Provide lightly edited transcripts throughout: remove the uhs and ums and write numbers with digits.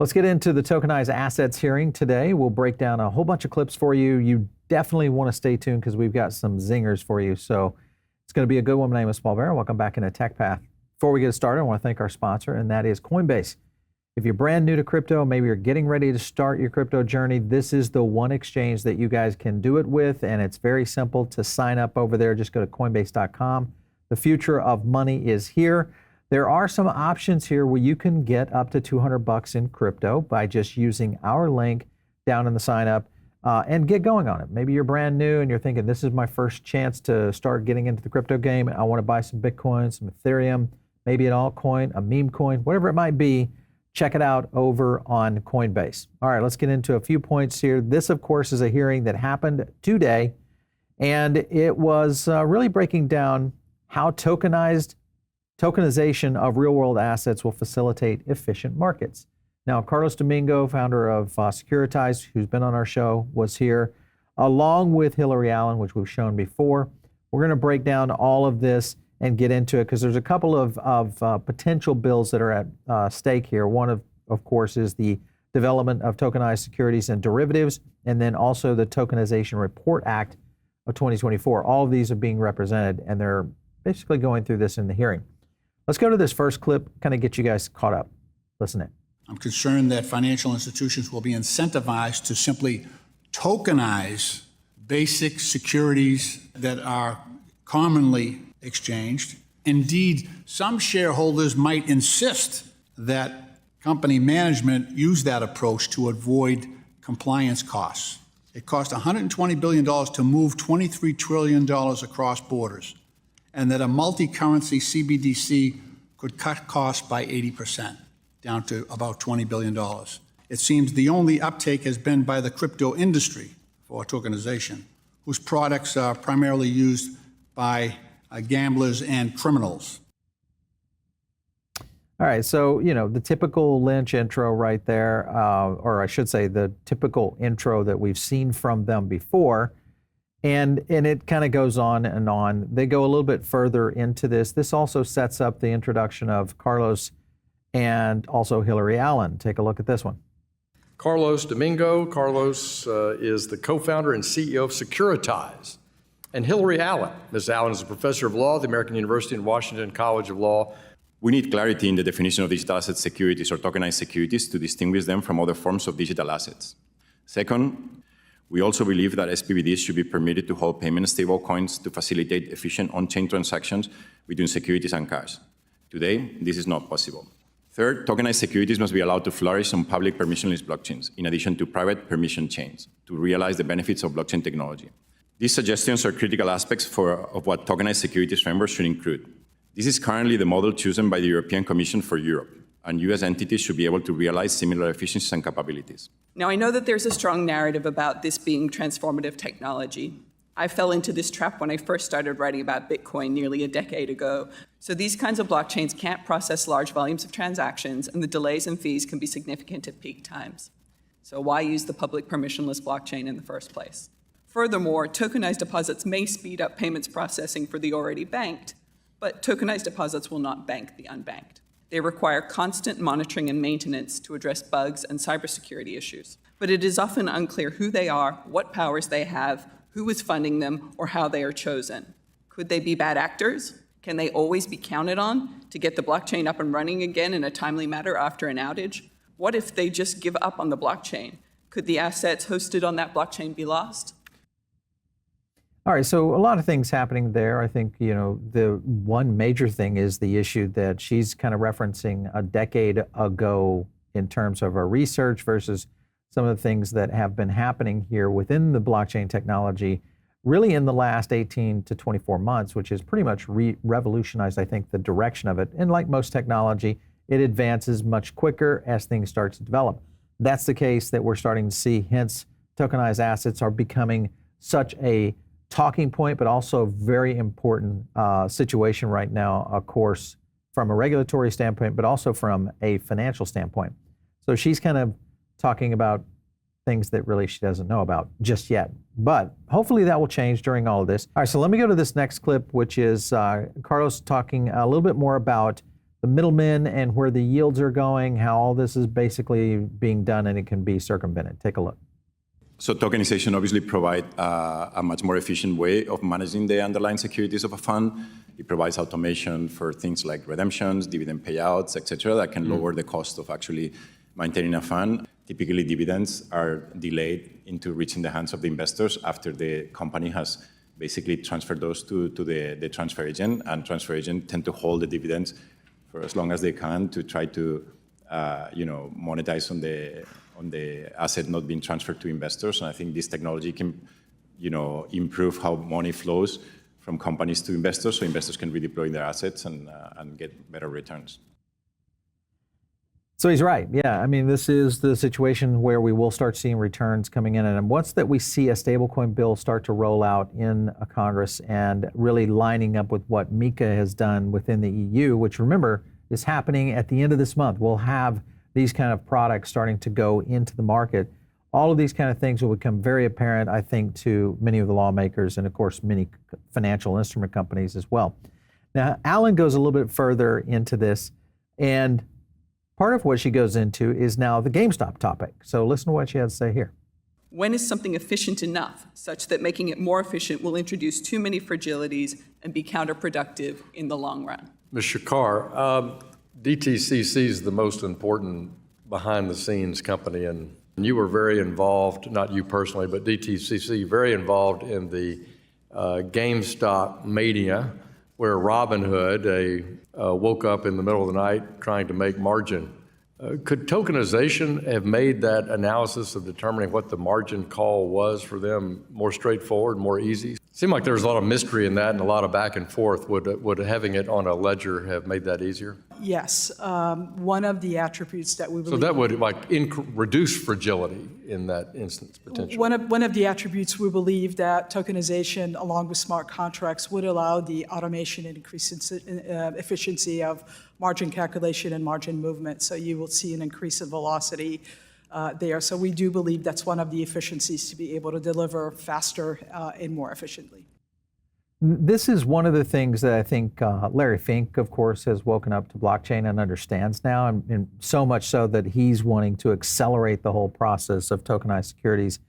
Let's get into the Tokenized Assets hearing today. We'll break down a whole bunch of clips for you. You definitely want to stay tuned because we've got some zingers for you. So it's going to be a good one. My name is Paul Vera. Welcome back into Tech Path. Before we get started, I want to thank our sponsor, and that is Coinbase. If you're brand new to crypto, maybe you're getting ready to start your crypto journey, this is the one exchange that you guys can do it with, and it's very simple to sign up over there. Just go to coinbase.com. The future of money is here. There are some options here where you can get up to $200 in crypto by just using our link down in the sign up and get going on it. Maybe you're brand new and you're thinking, this is my first chance to start getting into the crypto game. I want to buy some Bitcoin, some Ethereum, maybe an altcoin, a meme coin, whatever it might be. Check it out over on Coinbase. All right, let's get into a few points here. This, of course, is a hearing that happened today, and it was really breaking down how tokenization of real-world assets will facilitate efficient markets. Now, Carlos Domingo, founder of Securitize, who's been on our show, was here, along with Hillary Allen, which we've shown before. We're going to break down all of this and get into it because there's a couple of potential bills that are at stake here. One, of course, is the development of tokenized securities and derivatives, and then also the Tokenization Report Act of 2024. All of these are being represented, and they're basically going through this in the hearing. Let's go to this first clip, kind of get you guys caught up. Listen in. I'm concerned that financial institutions will be incentivized to simply tokenize basic securities that are commonly exchanged. Indeed, some shareholders might insist that company management use that approach to avoid compliance costs. It cost $120 billion to move $23 trillion across borders, and that a multi-currency CBDC could cut costs by 80%, down to about $20 billion. It seems the only uptake has been by the crypto industry for tokenization, whose products are primarily used by gamblers and criminals. All right, so, you know, the typical Lynch intro right there, or I should say the typical intro that we've seen from them before, and it kind of goes on and on. They go a little bit further into this. This also sets up the introduction of Carlos and also Hillary Allen. Take a look at this one. Carlos Domingo. Carlos is the co-founder and CEO of Securitize. And Hillary Allen. Ms. Allen is a professor of law at the American University and Washington College of Law. We need clarity in the definition of digital asset securities or tokenized securities to distinguish them from other forms of digital assets. Second, we also believe that SPVDs should be permitted to hold payment stablecoins to facilitate efficient on-chain transactions between securities and cash. Today, this is not possible. Third, tokenized securities must be allowed to flourish on public permissionless blockchains, in addition to private permission chains, to realize the benefits of blockchain technology. These suggestions are critical aspects of what tokenized securities framework should include. This is currently the model chosen by the European Commission for Europe, and US entities should be able to realize similar efficiencies and capabilities. Now, I know that there's a strong narrative about this being transformative technology. I fell into this trap when I first started writing about Bitcoin nearly a decade ago. So these kinds of blockchains can't process large volumes of transactions, and the delays and fees can be significant at peak times. So why use the public permissionless blockchain in the first place? Furthermore, tokenized deposits may speed up payments processing for the already banked, but tokenized deposits will not bank the unbanked. They require constant monitoring and maintenance to address bugs and cybersecurity issues. But it is often unclear who they are, what powers they have, who is funding them, or how they are chosen. Could they be bad actors? Can they always be counted on to get the blockchain up and running again in a timely manner after an outage? What if they just give up on the blockchain? Could the assets hosted on that blockchain be lost? All right, so a lot of things happening there. I think, you know, the one major thing is the issue that she's kind of referencing a decade ago in terms of her research versus some of the things that have been happening here within the blockchain technology really in the last 18 to 24 months, which has pretty much revolutionized, I think, the direction of it. And like most technology, it advances much quicker as things start to develop. That's the case that we're starting to see, hence tokenized assets are becoming such a talking point, but also very important situation right now, of course, from a regulatory standpoint, but also from a financial standpoint. So she's kind of talking about things that really she doesn't know about just yet. But hopefully that will change during all of this. All right, so let me go to this next clip, which is Carlos talking a little bit more about the middlemen and where the yields are going, how all this is basically being done and it can be circumvented. Take a look. So tokenization obviously provides a much more efficient way of managing the underlying securities of a fund. It provides automation for things like redemptions, dividend payouts, et cetera, that can lower the cost of actually maintaining a fund. Typically, dividends are delayed into reaching the hands of the investors after the company has basically transferred those to the transfer agent, and transfer agent tend to hold the dividends for as long as they can to try to monetize on the asset not being transferred to investors. And I think this technology can improve how money flows from companies to investors, so investors can redeploy their assets and get better returns. So he's right. Yeah, I mean, this is the situation where we will start seeing returns coming in. And once that we see a stablecoin bill start to roll out in Congress and really lining up with what MiCA has done within the EU, which remember is happening at the end of this month, we'll have these kind of products starting to go into the market. All of these kind of things will become very apparent, I think, to many of the lawmakers and, of course, many financial instrument companies as well. Now, Alan goes a little bit further into this, and part of what she goes into is now the GameStop topic. So listen to what she has to say here. When is something efficient enough such that making it more efficient will introduce too many fragilities and be counterproductive in the long run? Ms. Shakar, DTCC is the most important behind-the-scenes company, and you were very involved, not you personally, but DTCC, very involved in the GameStop mania, where Robinhood woke up in the middle of the night trying to make margin. Could tokenization have made that analysis of determining what the margin call was for them more straightforward, more easy? It seemed like there was a lot of mystery in that and a lot of back and forth. Would having it on a ledger have made that easier? Yes. One of the attributes that we believe... So that would reduce fragility in that instance, potentially? One of the attributes we believe that tokenization, along with smart contracts, would allow the automation and increase efficiency of margin calculation and margin movement. So you will see an increase in velocity there. So we do believe that's one of the efficiencies to be able to deliver faster and more efficiently. This is one of the things that I think Larry Fink, of course, has woken up to blockchain and understands now, and so much so that he's wanting to accelerate the whole process of tokenized securities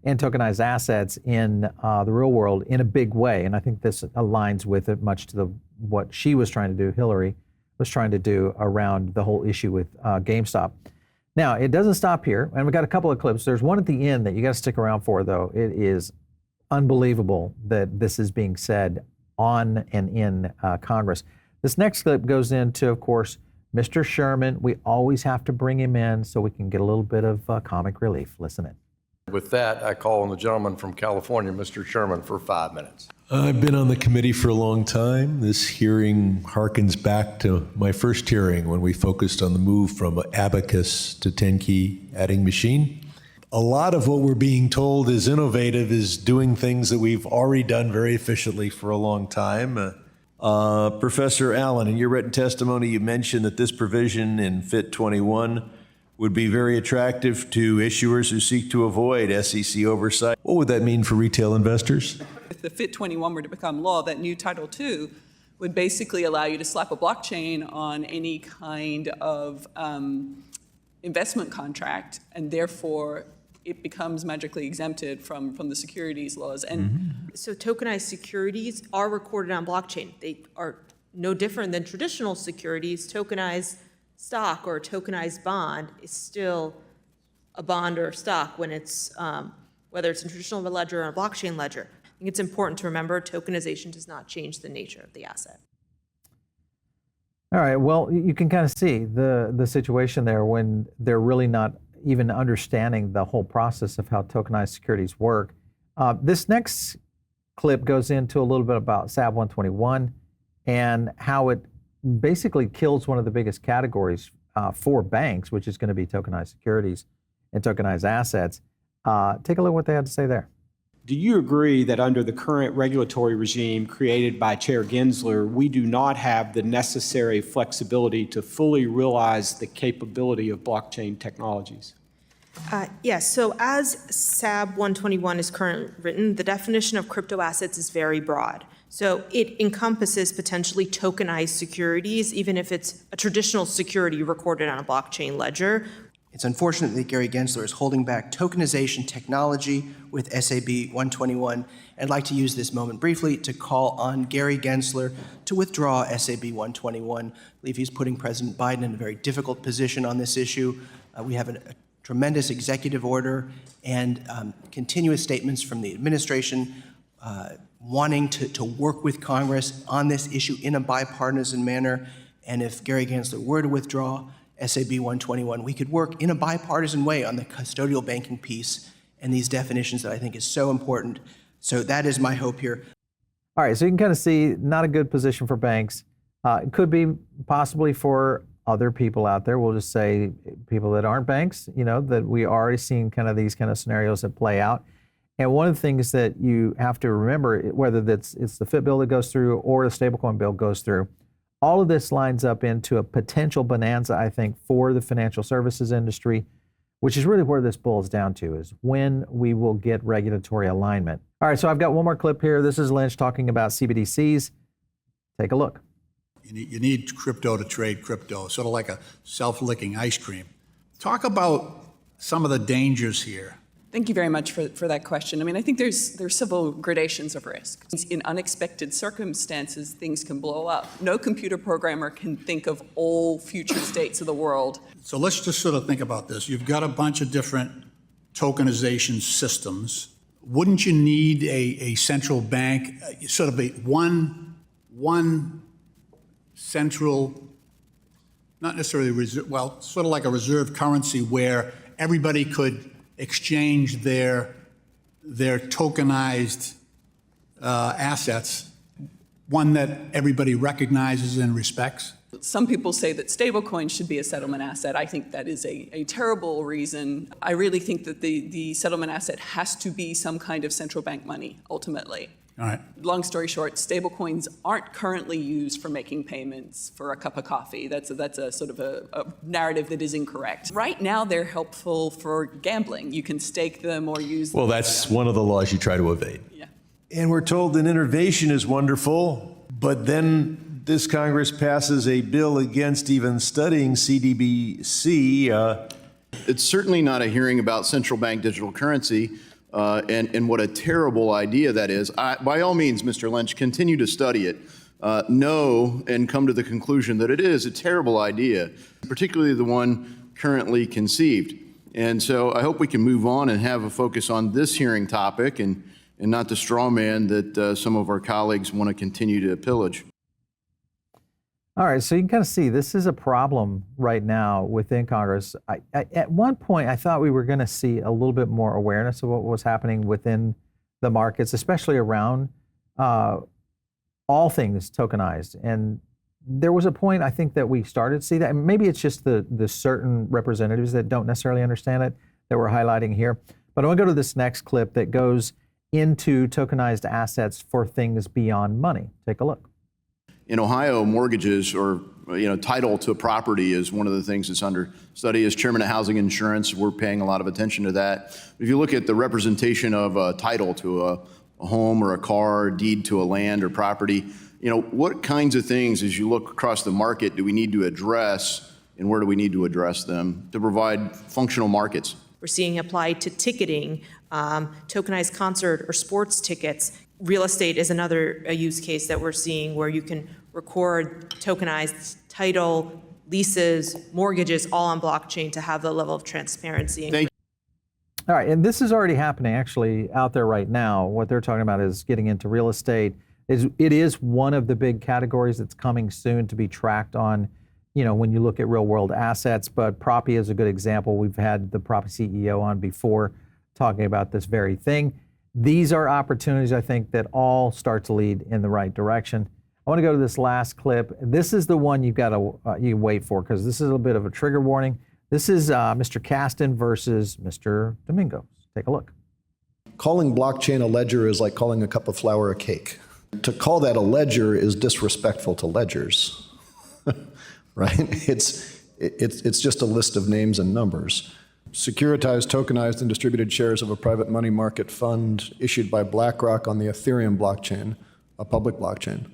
and tokenized assets in the real world in a big way. And I think this aligns with it much to what she was trying to do, Hillary was trying to do around the whole issue with GameStop. Now, it doesn't stop here, and we've got a couple of clips. There's one at the end that you got to stick around for, though. It is unbelievable that this is being said on and in Congress. This next clip goes into, of course, Mr. Sherman. We always have to bring him in so we can get a little bit of comic relief. Listen in. With that, I call on the gentleman from California, Mr. Sherman, for 5 minutes. I've been on the committee for a long time. This hearing harkens back to my first hearing when we focused on the move from abacus to 10-key adding machine. A lot of what we're being told is innovative is doing things that we've already done very efficiently for a long time. Professor Allen, in your written testimony, you mentioned that this provision in FIT 21 would be very attractive to issuers who seek to avoid SEC oversight. What would that mean for retail investors? If the FIT 21 were to become law, that new Title II would basically allow you to slap a blockchain on any kind of investment contract, and therefore it becomes magically exempted from the securities laws. And So tokenized securities are recorded on blockchain. They are no different than traditional securities. Tokenized stock or a tokenized bond is still a bond or a stock when it's, whether it's a traditional ledger or a blockchain ledger. I think it's important to remember tokenization does not change the nature of the asset. All right, well, you can kind of see the situation there when they're really not even understanding the whole process of how tokenized securities work. This next clip goes into a little bit about SAB 121 and how it basically kills one of the biggest categories for banks, which is going to be tokenized securities and tokenized assets. Take a look at what they had to say there. Do you agree that under the current regulatory regime created by Chair Gensler, we do not have the necessary flexibility to fully realize the capability of blockchain technologies? Yes, so as SAB 121 is currently written, the definition of crypto assets is very broad. So it encompasses potentially tokenized securities, even if it's a traditional security recorded on a blockchain ledger. It's unfortunate that Gary Gensler is holding back tokenization technology with SAB 121. I'd like to use this moment briefly to call on Gary Gensler to withdraw SAB 121. I believe he's putting President Biden in a very difficult position on this issue. We have a tremendous executive order and continuous statements from the administration wanting to work with Congress on this issue in a bipartisan manner. And if Gary Gensler were to withdraw SAB 121, we could work in a bipartisan way on the custodial banking piece and these definitions that I think is so important. So that is my hope here. All right, so you can kind of see not a good position for banks. It could be possibly for other people out there. We'll just say people that aren't banks, that we are already seeing kind of these kind of scenarios that play out. And one of the things that you have to remember, whether it's the FIT bill that goes through or the stablecoin bill goes through, all of this lines up into a potential bonanza, I think, for the financial services industry, which is really where this boils down to, is when we will get regulatory alignment. All right, so I've got one more clip here. This is Lynch talking about CBDCs. Take a look. You need crypto to trade crypto, sort of like a self-licking ice cream. Talk about some of the dangers here. Thank you very much for that question. I mean, I think there's several gradations of risk. In unexpected circumstances, things can blow up. No computer programmer can think of all future states of the world. So let's just sort of think about this. You've got a bunch of different tokenization systems. Wouldn't you need a central bank, sort of a one central, not necessarily reserve, well, sort of like a reserve currency where everybody could exchange their tokenized assets, one that everybody recognizes and respects? Some people say that stablecoins should be a settlement asset. I think that is a terrible reason. I really think that the settlement asset has to be some kind of central bank money, ultimately. All right. Long story short, stablecoins aren't currently used for making payments for a cup of coffee. That's a sort of a narrative that is incorrect. Right now, they're helpful for gambling. You can stake them or use them. Well, that's one of the laws you try to evade. Yeah. And we're told that innovation is wonderful, but then this Congress passes a bill against even studying CBDC. It's certainly not a hearing about central bank digital currency. And what a terrible idea that is. By all means, Mr. Lynch, continue to study it. Know and come to the conclusion that it is a terrible idea, particularly the one currently conceived. And so I hope we can move on and have a focus on this hearing topic and not the straw man that some of our colleagues want to continue to pillage. All right, so you can kind of see this is a problem right now within Congress. At one point, I thought we were going to see a little bit more awareness of what was happening within the markets, especially around all things tokenized. And there was a point, I think, that we started to see that. And maybe it's just the certain representatives that don't necessarily understand it that we're highlighting here. But I want to go to this next clip that goes into tokenized assets for things beyond money. Take a look. In Ohio, mortgages or title to a property is one of the things that's under study. As chairman of Housing Insurance, we're paying a lot of attention to that. If you look at the representation of a title to a home or a car, a deed to a land or property, what kinds of things, as you look across the market, do we need to address, and where do we need to address them to provide functional markets? We're seeing applied to ticketing, tokenized concert or sports tickets. Real estate is another use case that we're seeing where you can record tokenized title, leases, mortgages, all on blockchain to have the level of transparency. Thank you. All right, and this is already happening actually out there right now. What they're talking about is getting into real estate. It is one of the big categories that's coming soon to be tracked on, when you look at real world assets. But Propy is a good example. We've had the Propy CEO on before talking about this very thing. These are opportunities, I think, that all start to lead in the right direction. I want to go to this last clip. This is the one you've got to you wait for because this is a bit of a trigger warning. This is Mr. Casten versus Mr. Domingos. Take a look. Calling blockchain a ledger is like calling a cup of flour a cake. To call that a ledger is disrespectful to ledgers, right? It's just a list of names and numbers. Securitized, tokenized, and distributed shares of a private money market fund issued by BlackRock on the Ethereum blockchain a public blockchain.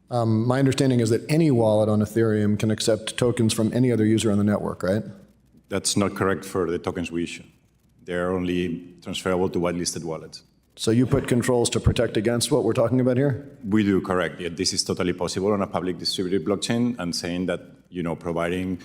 My understanding is that any wallet on Ethereum can accept tokens from any other user on the network, right? That's not correct for the tokens we issue. They're only transferable to whitelisted wallets. So you put controls to protect against what we're talking about here? We do, correct. Yeah, this is totally possible on a public distributed blockchain, and saying that, providing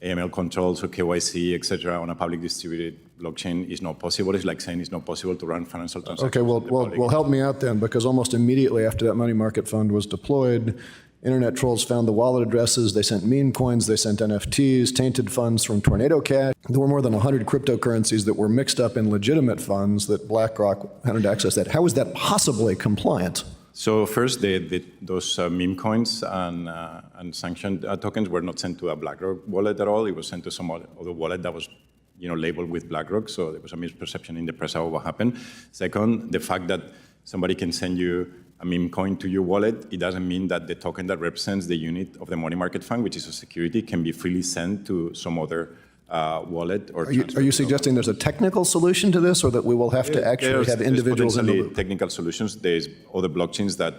AML controls or KYC, et cetera, on a public distributed blockchain is not possible. It's like saying it's not possible to run financial transactions. Okay, well, help me out then, because almost immediately after that money market fund was deployed, internet trolls found the wallet addresses, they sent meme coins, they sent NFTs, tainted funds from Tornado Cash. There were more than 100 cryptocurrencies that were mixed up in legitimate funds that BlackRock wanted to access that. How is that possibly compliant? So first, those meme coins and sanctioned tokens were not sent to a BlackRock wallet at all. It was sent to some other wallet that was labeled with BlackRock, so there was a misperception in the press about what happened. Second, the fact that somebody can send you a meme coin to your wallet, it doesn't mean that the token that represents the unit of the money market fund, which is a security, can be freely sent to some other wallet. Or are you suggesting there's a technical solution to this, or that we will have to actually have individuals in the loop? Technical solutions. There's other blockchains that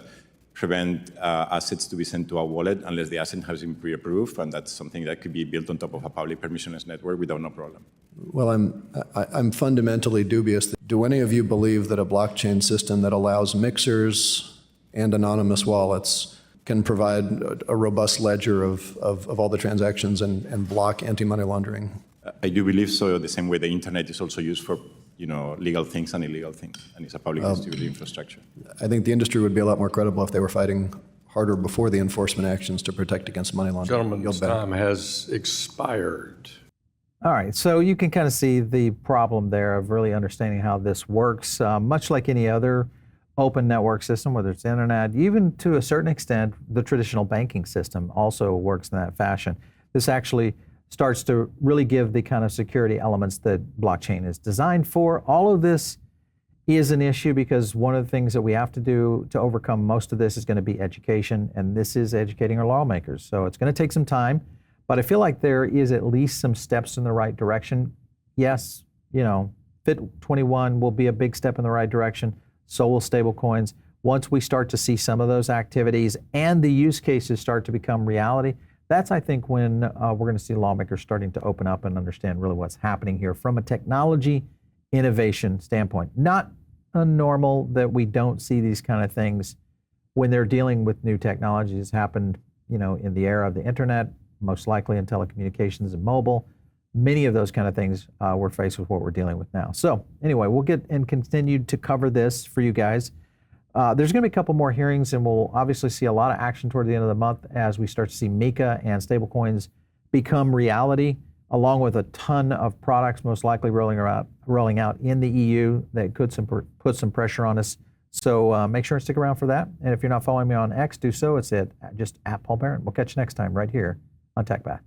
prevent assets to be sent to a wallet unless the asset has been pre-approved, and that's something that could be built on top of a public permissionless network without no problem. Well, I'm fundamentally dubious. Do any of you believe that a blockchain system that allows mixers and anonymous wallets can provide a robust ledger of all the transactions and block anti-money laundering? I do believe so, the same way the internet is also used for legal things and illegal things, and it's a public distributed infrastructure. I think the industry would be a lot more credible if they were fighting harder before the enforcement actions to protect against money laundering. Gentlemen's time has expired. All right, so you can kind of see the problem there of really understanding how this works. Much like any other open network system, whether it's internet, even to a certain extent, the traditional banking system also works in that fashion. This actually starts to really give the kind of security elements that blockchain is designed for. All of this is an issue because one of the things that we have to do to overcome most of this is going to be education, and this is educating our lawmakers. So it's going to take some time, but I feel like there is at least some steps in the right direction. Yes, FIT 21 will be a big step in the right direction. So will stablecoins. Once we start to see some of those activities and the use cases start to become reality, that's, I think, when we're going to see lawmakers starting to open up and understand really what's happening here from a technology innovation standpoint. Not normal that we don't see these kind of things when they're dealing with new technologies. Happened, in the era of the internet, most likely in telecommunications and mobile. Many of those kind of things we're faced with what we're dealing with now. So anyway, we'll get and continue to cover this for you guys. There's going to be a couple more hearings, and we'll obviously see a lot of action toward the end of the month as we start to see MiCA and stablecoins become reality, along with a ton of products most likely rolling out in the EU that could put some pressure on us. So make sure and stick around for that. And if you're not following me on X, do so. It's just at Paul Barron. We'll catch you next time right here on TechPath.